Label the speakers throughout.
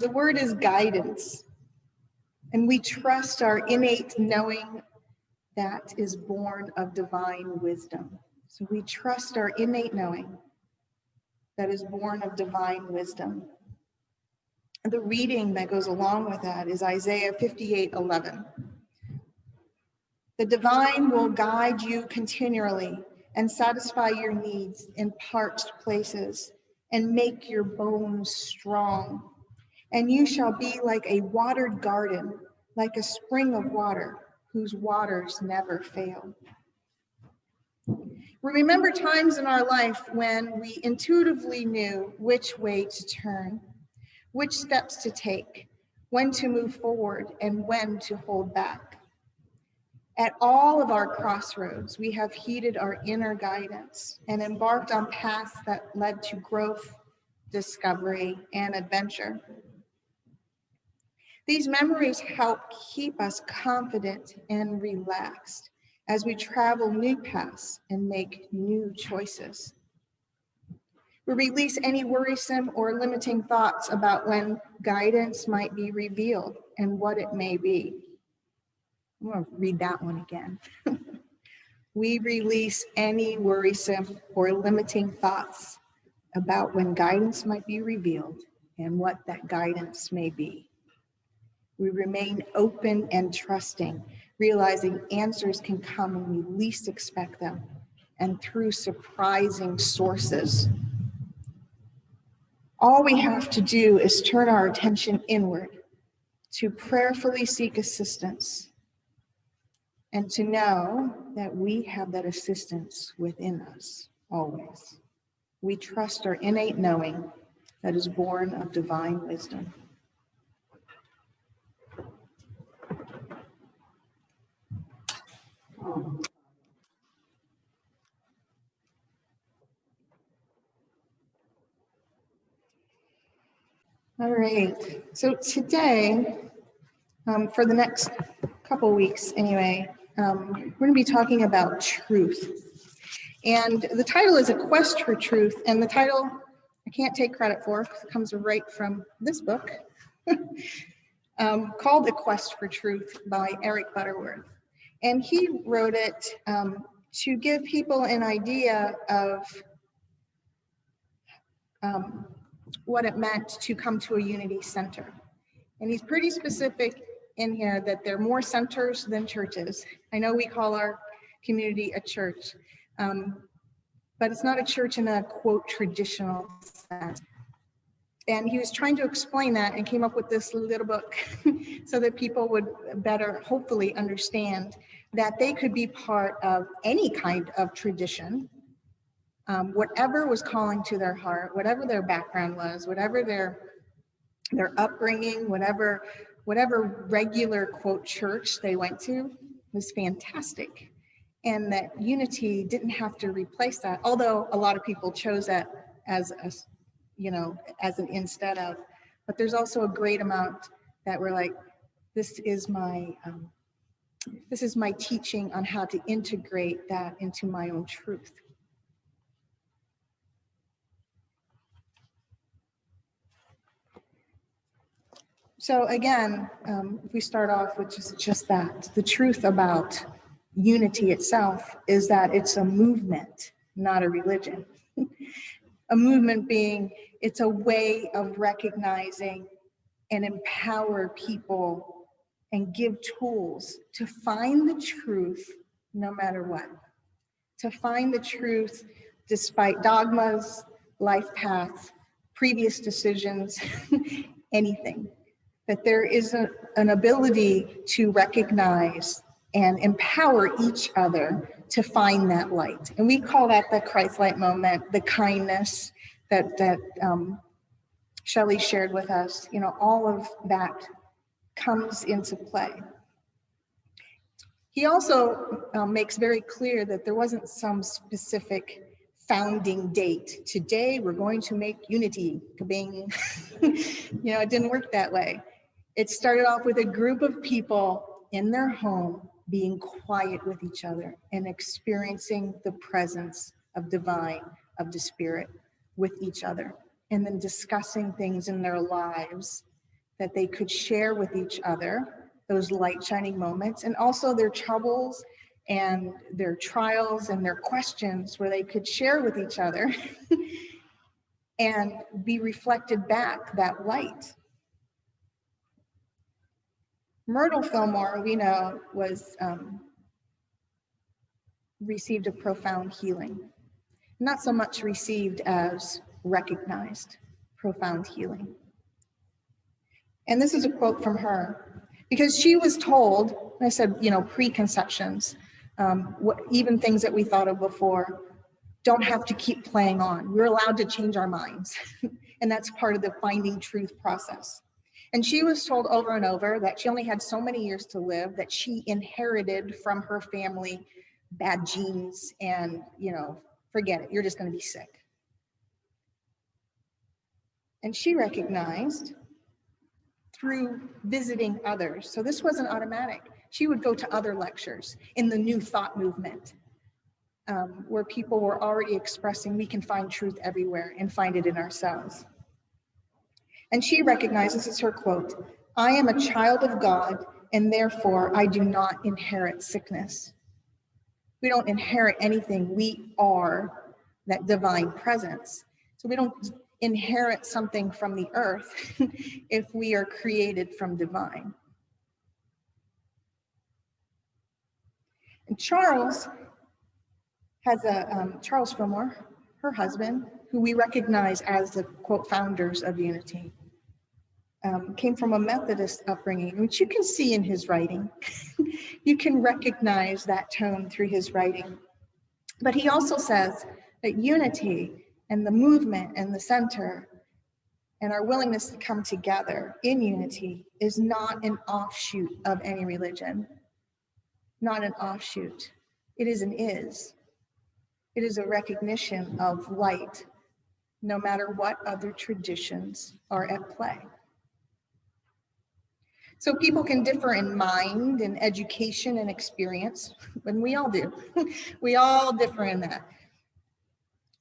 Speaker 1: The word is guidance, and we trust our innate knowing that is born of divine wisdom. So we trust our innate knowing that is born of divine wisdom. And the reading that goes along with that is Isaiah 58:11. The divine will guide you continually and satisfy your needs in parched places and make your bones strong. And you shall be like a watered garden, like a spring of water whose waters never fail. We remember times in our life when we intuitively knew which way to turn, which steps to take, when to move forward, and when to hold back. At all of our crossroads, we have heeded our inner guidance and embarked on paths that led to growth, discovery, and adventure. These memories help keep us confident and relaxed as we travel new paths and make new choices. We release any worrisome or limiting thoughts about when guidance might be revealed and what it may be. I'm going to read that one again. We release any worrisome or limiting thoughts about when guidance might be revealed and what that guidance may be. We remain open and trusting, realizing answers can come when we least expect them and through surprising sources. All we have to do is turn our attention inward to prayerfully seek assistance and to know that we have that assistance within us always. We trust our innate knowing that is born of divine wisdom. All right, so today, for the next couple weeks anyway, we're going to be talking about truth. And the title is A Quest for Truth, and the title I can't take credit for because it comes right from this book, called A Quest for Truth by Eric Butterworth. And he wrote it to give people an idea of what it meant to come to a unity center. And he's pretty specific in here that there are more centers than churches. I know we call our community a church, but it's not a church in a, quote, traditional sense. And he was trying to explain that and came up with this little book so that people would better, hopefully, understand that they could be part of any kind of tradition, whatever was calling to their heart, whatever their background was, whatever their upbringing, whatever regular, quote, church they went to was fantastic. And that unity didn't have to replace that, although a lot of people chose that as a, as an instead of. But there's also a great amount that were like, this is my teaching on how to integrate that into my own truth. So again, if we start off with just that, the truth about unity itself is that it's a movement, not a religion. A movement being, it's a way of recognizing and empower people and give tools to find the truth no matter what. To find the truth despite dogmas, life paths, previous decisions, anything. That there is an ability to recognize and empower each other to find that light. And we call that the Christ light moment, the kindness that Shelley shared with us. All of that comes into play. He also makes very clear that there wasn't some specific founding date. Today, we're going to make unity, kabing. It didn't work that way. It started off with a group of people in their home being quiet with each other and experiencing the presence of divine, of the spirit with each other, and then discussing things in their lives that they could share with each other, those light shining moments, and also their troubles and their trials and their questions where they could share with each other and be reflected back that light. Myrtle Fillmore, we know, was received a profound healing. Not so much received as recognized, profound healing. And this is a quote from her, because she was told, I said, preconceptions, even things that we thought of before, don't have to keep playing on. We're allowed to change our minds. And that's part of the finding truth process. And she was told over and over that she only had so many years to live, that she inherited from her family bad genes, and, forget it, you're just going to be sick. And she recognized through visiting others. So this wasn't automatic. She would go to other lectures in the New Thought movement, where people were already expressing we can find truth everywhere and find it in ourselves. And she recognized, this is her quote, "I am a child of God, and therefore I do not inherit sickness." We don't inherit anything. We are that divine presence. So we don't inherit something from the earth if we are created from divine. And Charles Fillmore, her husband, who we recognize as the, quote, founders of Unity, came from a Methodist upbringing, which you can see in his writing. You can recognize that tone through his writing. But he also says that unity and the movement and the center and our willingness to come together in unity is not an offshoot of any religion, not an offshoot. It is an is. It is a recognition of light, no matter what other traditions are at play. So people can differ in mind and education and experience, and we all do. We all differ in that.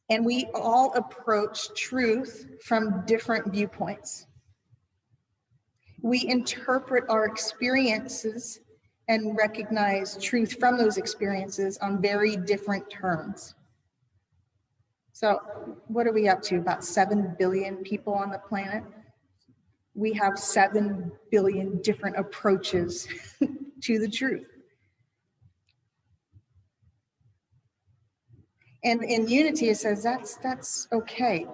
Speaker 1: And we all approach truth from different viewpoints. We interpret our experiences and recognize truth from those experiences on very different terms. So what are we up to? About 7 billion people on the planet? We have 7 billion different approaches to the truth. And in unity, it says that's okay.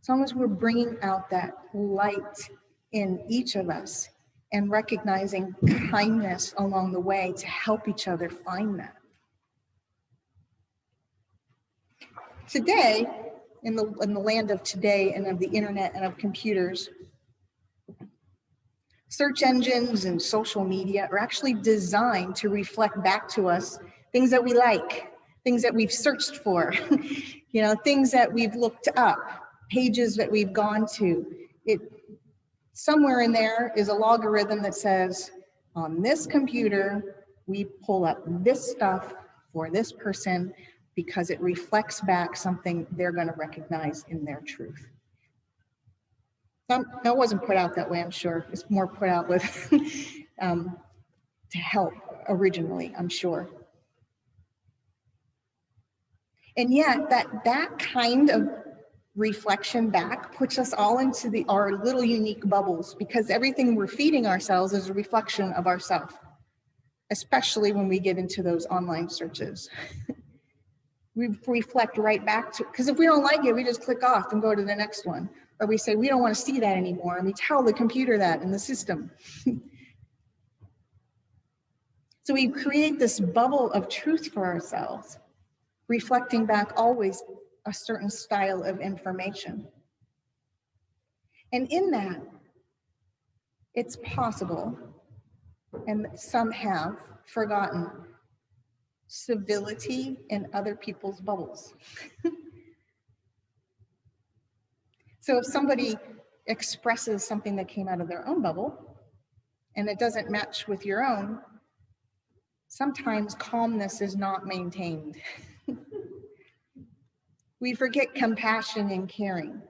Speaker 1: As long as we're bringing out that light in each of us and recognizing kindness along the way to help each other find that. Today, in the land of today and of the internet and of computers, search engines and social media are actually designed to reflect back to us things that we like, things that we've searched for, things that we've looked up, pages that we've gone to. Somewhere in there is a logarithm that says, on this computer, we pull up this stuff for this person because it reflects back something they're going to recognize in their truth. That wasn't put out that way, I'm sure. It's more put out with to help originally, I'm sure. And yet that kind of reflection back puts us all into our little unique bubbles, because everything we're feeding ourselves is a reflection of ourselves, especially when we get into those online searches. We reflect right back to, because if we don't like it, we just click off and go to the next one. Or we say, we don't want to see that anymore. And we tell the computer that in the system. So we create this bubble of truth for ourselves, reflecting back always a certain style of information. And in that, it's possible, and some have forgotten, civility in other people's bubbles. So if somebody expresses something that came out of their own bubble and it doesn't match with your own, sometimes calmness is not maintained. We forget compassion and caring.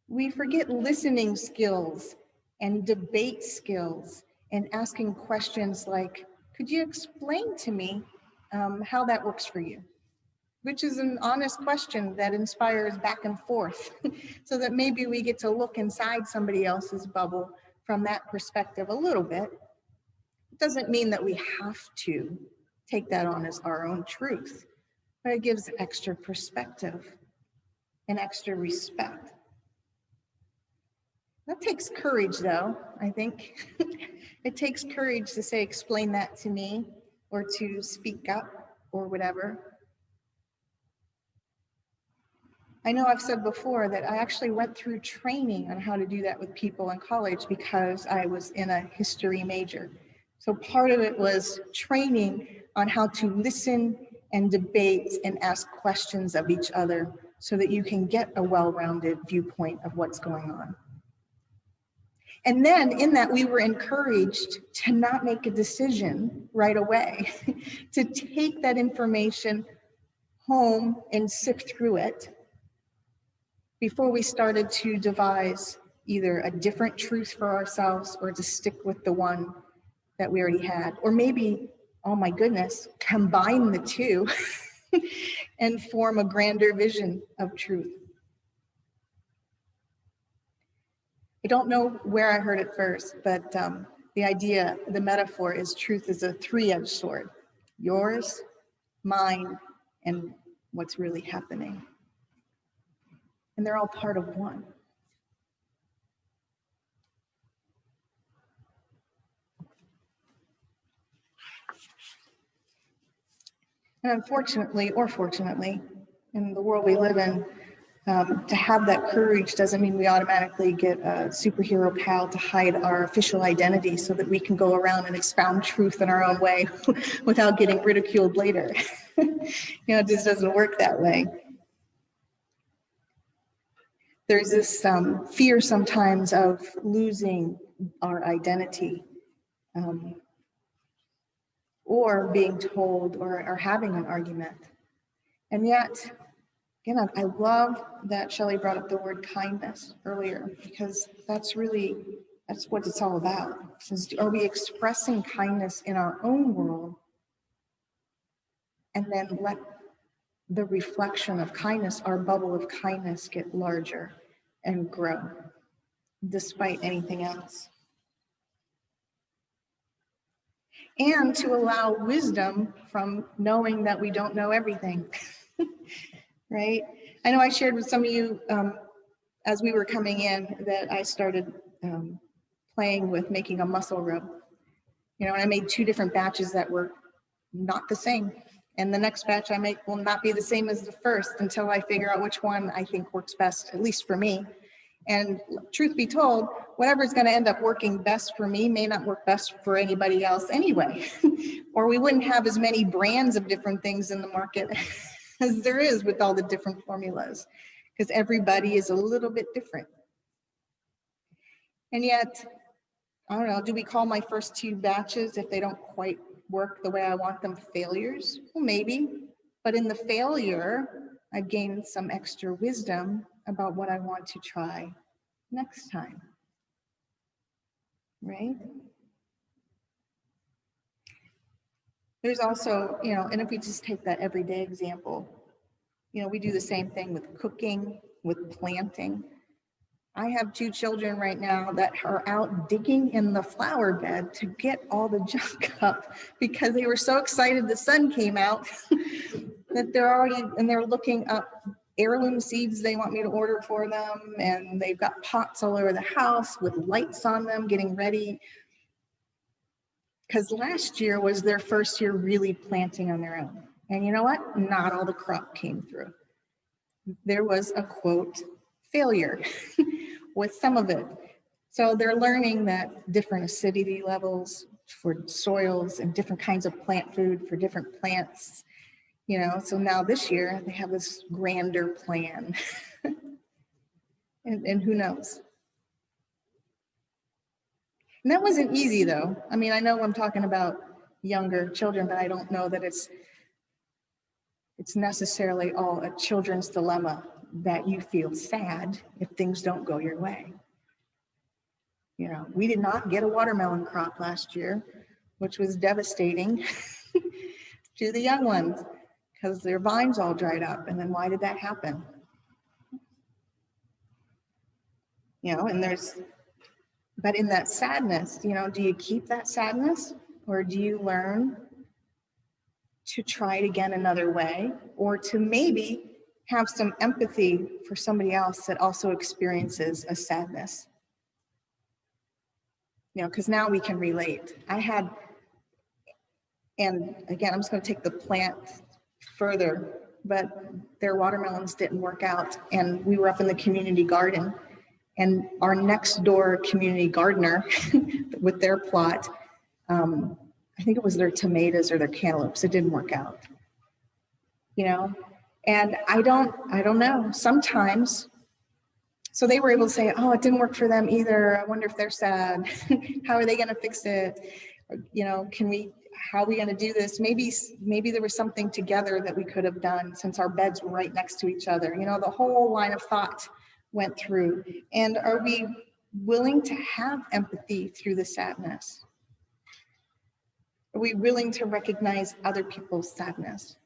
Speaker 1: We forget listening skills and debate skills and asking questions like, could you explain to me how that works for you? Which is an honest question that inspires back and forth so that maybe we get to look inside somebody else's bubble from that perspective a little bit. It doesn't mean that we have to take that on as our own truth, but it gives extra perspective and extra respect. That takes courage, though, I think. It takes courage to say, explain that to me, or to speak up, or whatever. I know I've said before that I actually went through training on how to do that with people in college because I was in a history major. So part of it was training on how to listen and debate and ask questions of each other so that you can get a well-rounded viewpoint of what's going on. And then in that, we were encouraged to not make a decision right away, to take that information home and sift through it before we started to devise either a different truth for ourselves or to stick with the one that we already had. Or maybe, oh my goodness, combine the two and form a grander vision of truth. I don't know where I heard it first, but the idea, the metaphor is truth is a three-edged sword. Yours, mine, and what's really happening. And they're all part of one. And unfortunately, or fortunately, in the world we live in, to have that courage doesn't mean we automatically get a superhero pal to hide our official identity so that we can go around and expound truth in our own way without getting ridiculed later. It just doesn't work that way. There's this fear sometimes of losing our identity or being told or having an argument. And yet, again, I love that Shelley brought up the word kindness earlier, because that's what it's all about. Are we expressing kindness in our own world and then let the reflection of kindness, our bubble of kindness, get larger and grow despite anything else? And to allow wisdom from knowing that we don't know everything, right? I know I shared with some of you as we were coming in that I started playing with making a muscle rub. And I made 2 different batches that were not the same. And the next batch I make will not be the same as the first until I figure out which one I think works best, at least for me. And truth be told, whatever is going to end up working best for me may not work best for anybody else anyway. Or we wouldn't have as many brands of different things in the market as there is with all the different formulas, because everybody is a little bit different. And yet, I don't know, do we call my first 2 batches, if they don't quite work the way I want them, failures? Well, maybe. But in the failure, I've gained some extra wisdom about what I want to try next time, right? There's also, and if we just take that everyday example, we do the same thing with cooking, with planting. I have 2 children right now that are out digging in the flower bed to get all the junk up because they were so excited the sun came out that they're looking up heirloom seeds they want me to order for them, and they've got pots all over the house with lights on them getting ready, because last year was their first year really planting on their own. And you know what? Not all the crop came through. There was a quote failure with some of it. So they're learning that different acidity levels for soils and different kinds of plant food for different plants, so now this year they have this grander plan. and who knows? And that wasn't easy though. I mean, I know I'm talking about younger children, but I don't know that it's necessarily all a children's dilemma that you feel sad if things don't go your way. We did not get a watermelon crop last year, which was devastating to the young ones because their vines all dried up. And then why did that happen? But in that sadness, do you keep that sadness, or do you learn to try it again another way, or to maybe have some empathy for somebody else that also experiences a sadness? Because now we can relate. And again, I'm just going to take the plant further, but their watermelons didn't work out. And we were up in the community garden, and our next door community gardener with their plot, I think it was their tomatoes or their cantaloupes, it didn't work out. And I don't know, sometimes. So they were able to say, oh, it didn't work for them either. I wonder if they're sad. How are they going to fix it? How are we going to do this? Maybe there was something together that we could have done since our beds were right next to each other. The whole line of thought went through. And are we willing to have empathy through the sadness? Are we willing to recognize other people's sadness?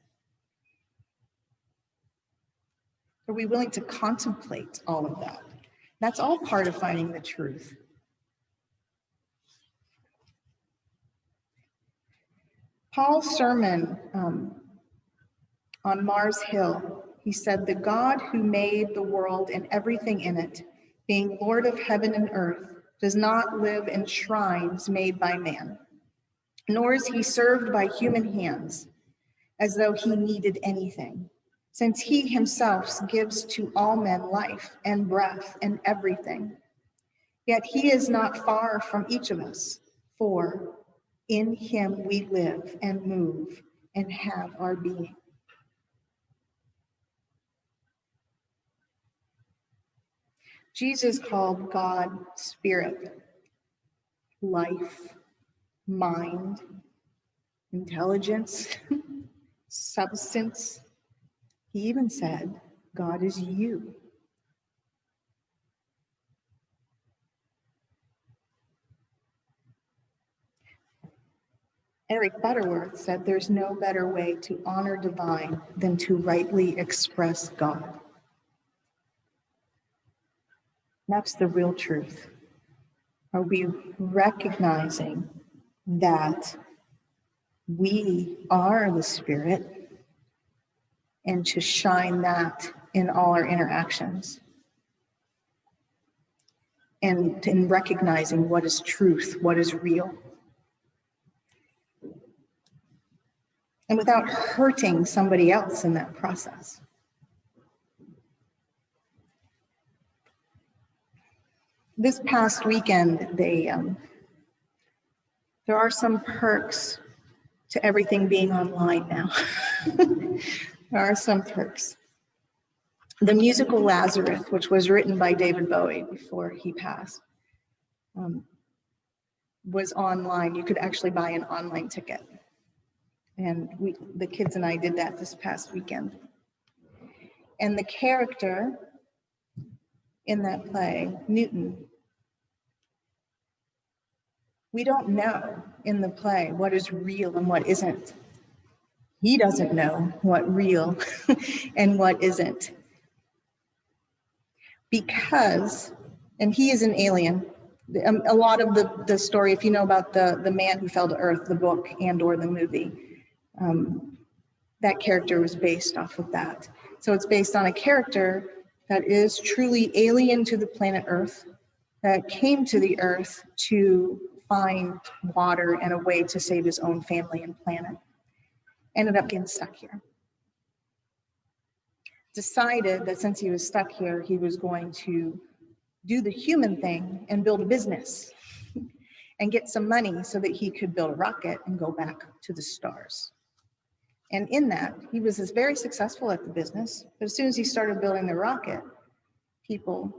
Speaker 1: Are we willing to contemplate all of that? That's all part of finding the truth. Paul's sermon on Mars Hill, he said, "The God who made the world and everything in it, being Lord of heaven and earth, does not live in shrines made by man, nor is he served by human hands as though he needed anything, since he himself gives to all men life and breath and everything. Yet he is not far from each of us, for in him we live and move and have our being." Jesus called God spirit, life, mind, intelligence, substance. He even said, God is you. Eric Butterworth said, "There's no better way to honor divine than to rightly express God." That's the real truth. Are we recognizing that we are the Spirit, and to shine that in all our interactions? And in recognizing what is truth, what is real. And without hurting somebody else in that process. This past weekend, there are some perks to everything being online now. There are some perks. The musical Lazarus, which was written by David Bowie before he passed, was online. You could actually buy an online ticket. And the kids and I did that this past weekend. And the character in that play, Newton, we don't know in the play what is real and what isn't. He doesn't know what real and what isn't. Because, and he is an alien. A lot of the story, if you know about the man who fell to earth, the book and or the movie, that character was based off of that. So it's based on a character that is truly alien to the planet Earth, that came to the Earth to find water and a way to save his own family and planet. Ended up getting stuck here. Decided that since he was stuck here, he was going to do the human thing and build a business and get some money so that he could build a rocket and go back to the stars. And in that, he was very successful at the business, but as soon as he started building the rocket, people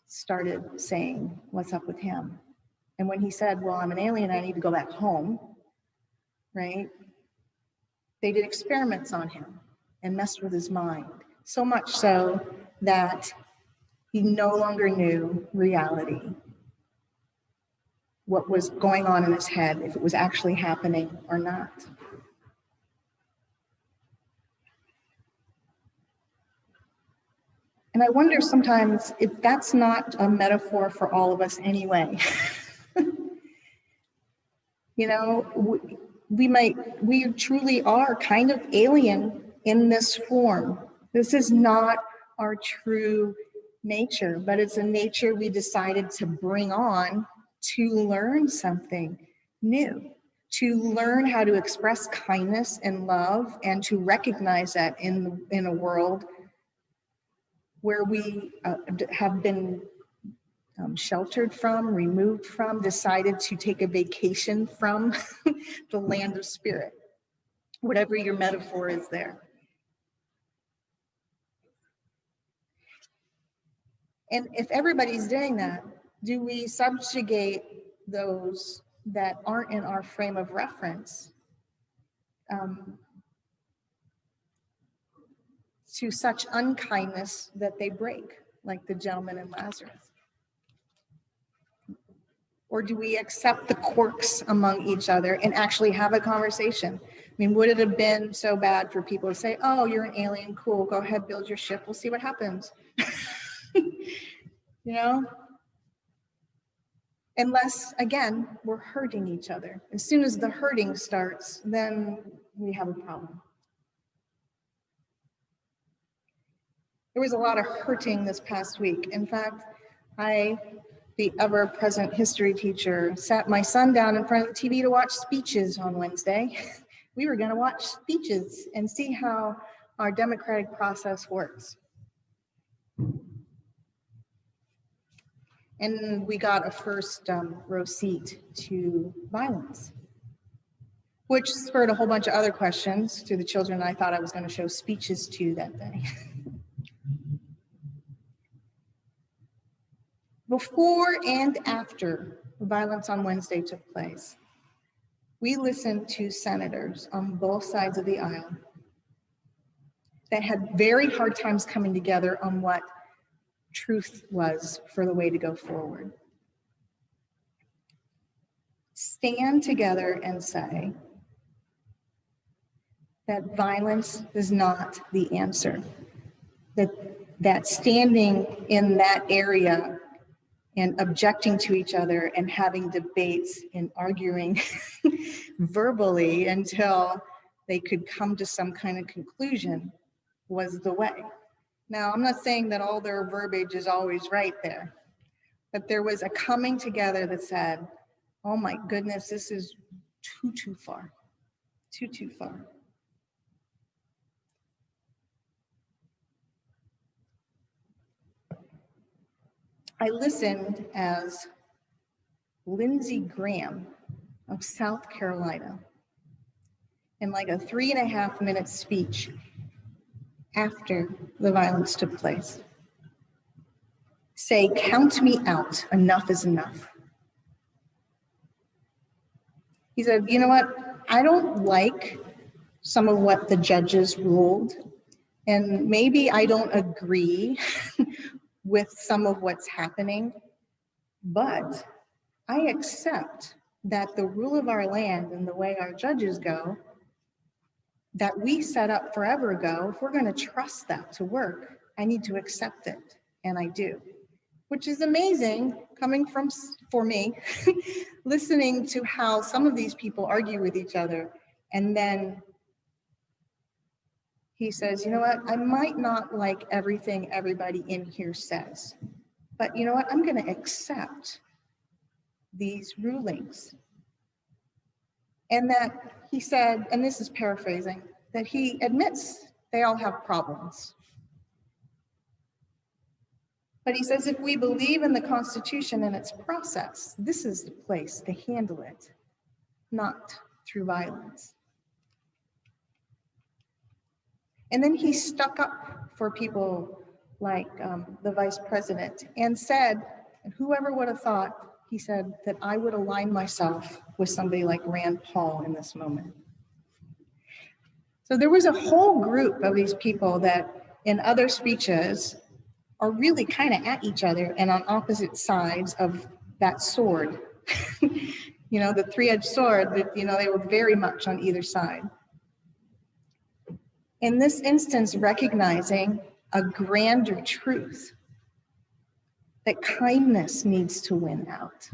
Speaker 1: started saying, what's up with him? And when he said, well, I'm an alien, I need to go back home, right? They did experiments on him and messed with his mind, so much so that he no longer knew reality. what was going on in his head, if it was actually happening or not. And I wonder sometimes if that's not a metaphor for all of us anyway. You know, we truly are kind of alien in this form. This is not our true nature, but it's a nature we decided to bring on to learn something new, to learn how to express kindness and love, and to recognize that in a world where we have been sheltered from, removed from, decided to take a vacation from the land of spirit, whatever your metaphor is there. And if everybody's doing that, do we subjugate those that aren't in our frame of reference to such unkindness that they break, like the gentleman in Lazarus? Or do we accept the quirks among each other and actually have a conversation? I mean, would it have been so bad for people to say, oh, you're an alien, cool, go ahead, build your ship, we'll see what happens. You know? Unless, again, we're hurting each other. As soon as the hurting starts, then we have a problem. There was a lot of hurting this past week. In fact, the ever-present history teacher, sat my son down in front of the TV to watch speeches on Wednesday. We were going to watch speeches and see how our democratic process works. And we got a first row seat to violence, which spurred a whole bunch of other questions to the children I thought I was going to show speeches to that day. Before and after violence on Wednesday took place, we listened to senators on both sides of the aisle that had very hard times coming together on what truth was for the way to go forward. Stand together and say that violence is not the answer, that standing in that area and objecting to each other and having debates and arguing verbally until they could come to some kind of conclusion was the way. Now, I'm not saying that all their verbiage is always right there, but there was a coming together that said, oh my goodness, this is too far, too far. I listened as Lindsey Graham of South Carolina, in like a 3.5-minute speech after the violence took place, say, count me out, enough is enough. He said, you know what, I don't like some of what the judges ruled, and maybe I don't agree with some of what's happening, but I accept that the rule of our land and the way our judges go, that we set up forever ago, if we're going to trust that to work, I need to accept it, and I do. Which is amazing coming from, for me, listening to how some of these people argue with each other, and then he says, you know what, I might not like everything everybody in here says, but you know what, I'm going to accept these rulings. And that he said, and this is paraphrasing, that he admits they all have problems. But he says, if we believe in the Constitution and its process, this is the place to handle it, not through violence. And then he stuck up for people like the vice president and said, and whoever would have thought, he said that I would align myself with somebody like Rand Paul in this moment. So there was a whole group of these people that in other speeches are really kind of at each other and on opposite sides of that sword The three-edged sword, they were very much on either side. In this instance, recognizing a grander truth, that kindness needs to win out.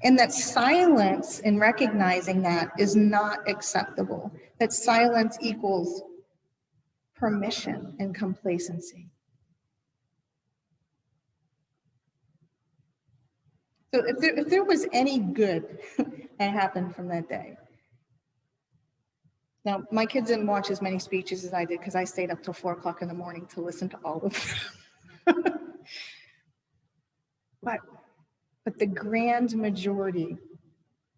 Speaker 1: And that silence in recognizing that is not acceptable. That silence equals permission and complacency. So if there was any good that happened from that day. Now, my kids didn't watch as many speeches as I did because I stayed up till 4 o'clock in the morning to listen to all of them. But the grand majority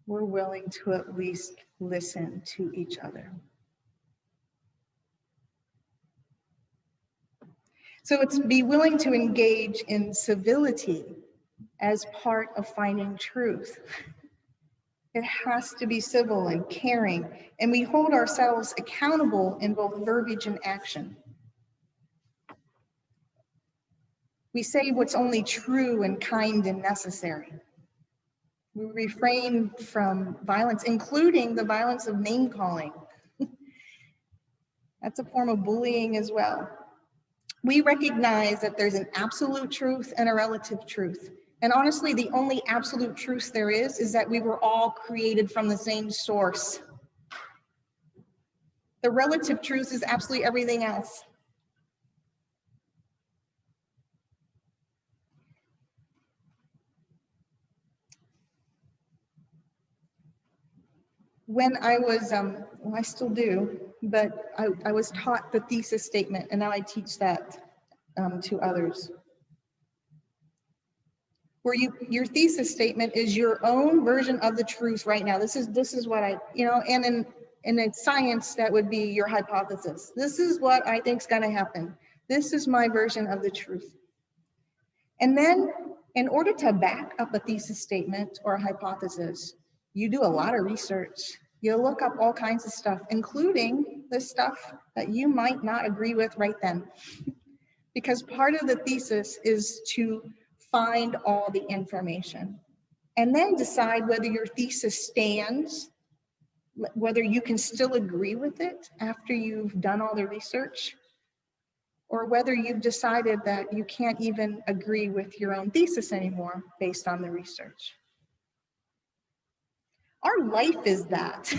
Speaker 1: were willing to at least listen to each other. So it's be willing to engage in civility as part of finding truth. It has to be civil and caring, and we hold ourselves accountable in both verbiage and action. We say what's only true and kind and necessary. We refrain from violence, including the violence of name calling. That's a form of bullying as well. We recognize that there's an absolute truth and a relative truth. And honestly, the only absolute truth there is that we were all created from the same source. The relative truth is absolutely everything else. When I was, well, I still do, but I was taught the thesis statement, and now I teach that to others. Where your thesis statement is your own version of the truth right now. This is what I, and in science, that would be your hypothesis. This is what I think is going to happen. This is my version of the truth. And then, in order to back up a thesis statement or a hypothesis, you do a lot of research. You look up all kinds of stuff, including the stuff that you might not agree with right then. Because part of the thesis is to find all the information and then decide whether your thesis stands, whether you can still agree with it after you've done all the research, or whether you've decided that you can't even agree with your own thesis anymore based on the research. Our life is that.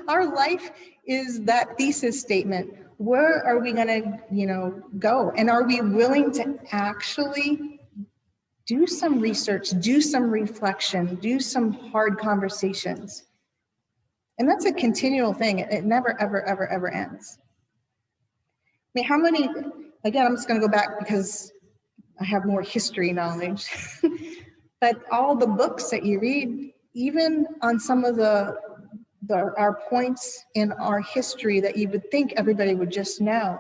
Speaker 1: Our life is that thesis statement. Where are we going to, go? And are we willing to actually do some research, do some reflection, do some hard conversations? And that's a continual thing. It never, ever, ever, ever ends. I mean, how many, again, I'm just going to go back because I have more history knowledge, but all the books that you read, even on some of our points in our history that you would think everybody would just know,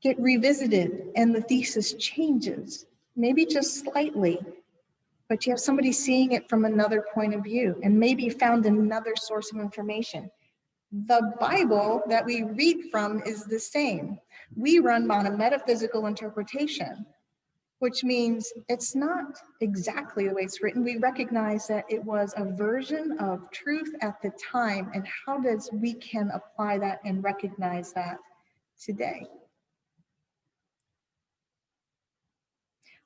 Speaker 1: get revisited and the thesis changes, maybe just slightly, but you have somebody seeing it from another point of view and maybe found another source of information. The Bible that we read from is the same. We run on a metaphysical interpretation, which means it's not exactly the way it's written. We recognize that it was a version of truth at the time, and how we can apply that and recognize that today.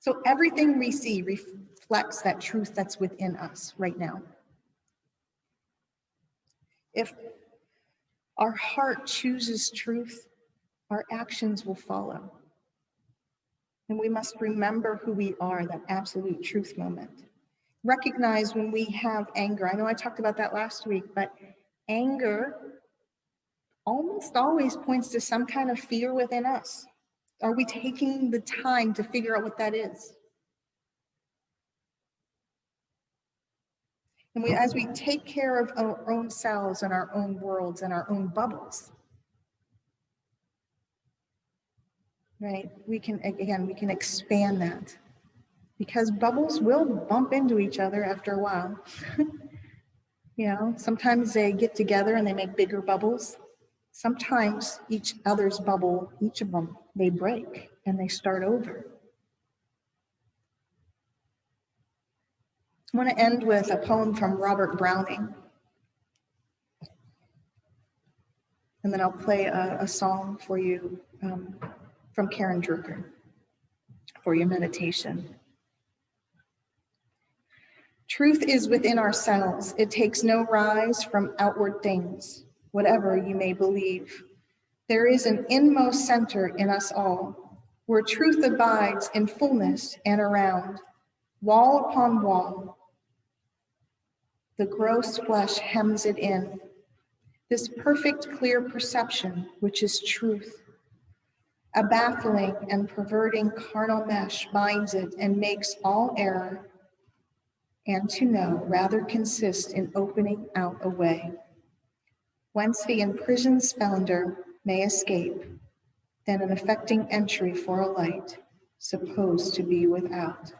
Speaker 1: So everything we see reflects that truth that's within us right now. If our heart chooses truth, our actions will follow. And we must remember who we are, that absolute truth moment. Recognize when we have anger. I know I talked about that last week, but anger almost always points to some kind of fear within us. Are we taking the time to figure out what that is? And as we take care of our own selves and our own worlds and our own bubbles, right? We can expand that, because bubbles will bump into each other after a while. Sometimes they get together and they make bigger bubbles. Sometimes each other's bubble, each of them, they break and they start over. I want to end with a poem from Robert Browning, and then I'll play a song for you from Karen Drucker for your meditation. Truth is within ourselves. It takes no rise from outward things, whatever you may believe. There is an inmost center in us all, where truth abides in fullness and around, wall upon wall. The gross flesh hems it in. This perfect, clear perception, which is truth. A baffling and perverting carnal mesh binds it and makes all error, and to know rather consists in opening out a way, whence the imprisoned splendour may escape, than an affecting entry for a light, supposed to be without.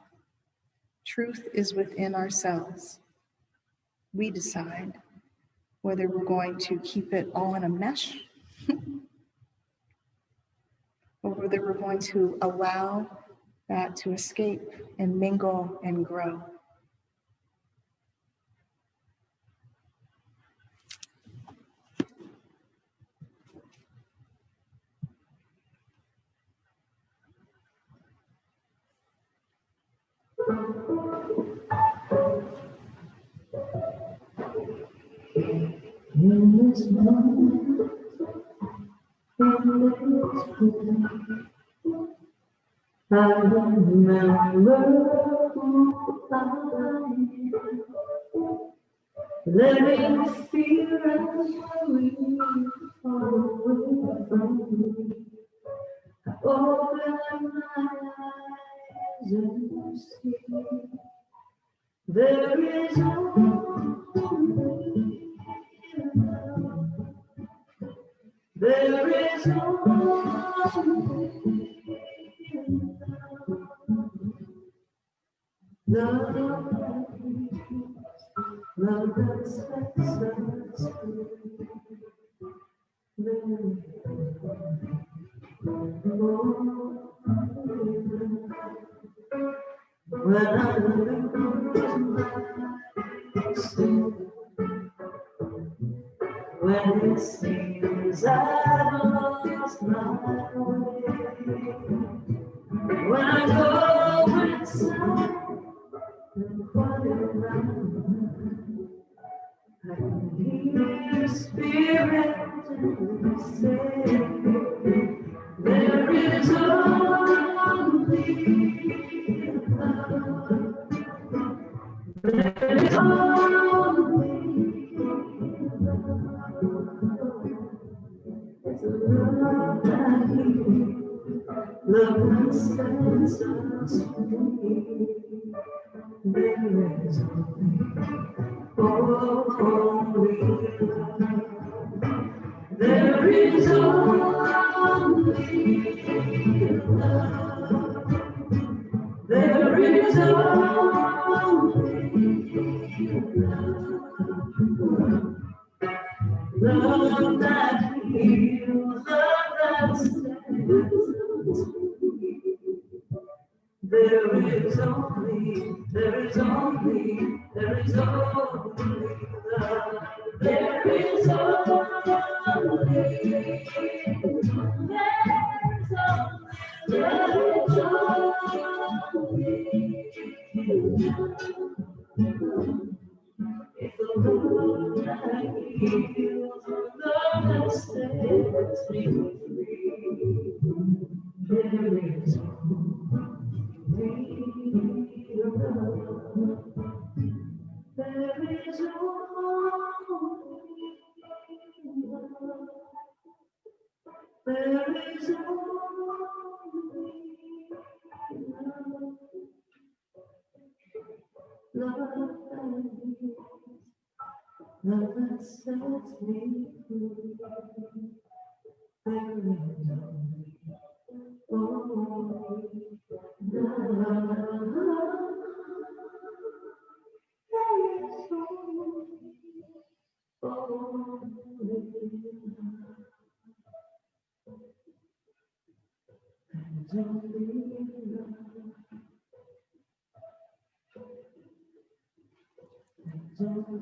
Speaker 1: Truth is within ourselves. We decide whether we're going to keep it all in a mesh, or whether we're going to allow that to escape and mingle and grow.
Speaker 2: In this moment, in this place, I remember who I am. Letting fear and worry fall away from me. I open my eyes and see there is only love. There is only love. Love that sets us free. When I lose myself, when it seems I've lost my way, when I go inside and quiet around, I can hear spirit say, there is only love. There is only love. It's a love that heals, love that sets us free. There is only love. There is only love. There is only love. Love that heals, love that sets us free. There is only love. There is only love. There is it's a love that heals, love that sets me free. There is only love. There is only love. There is only love. Love that heals, love that sets me free. There is only love.
Speaker 1: Amen.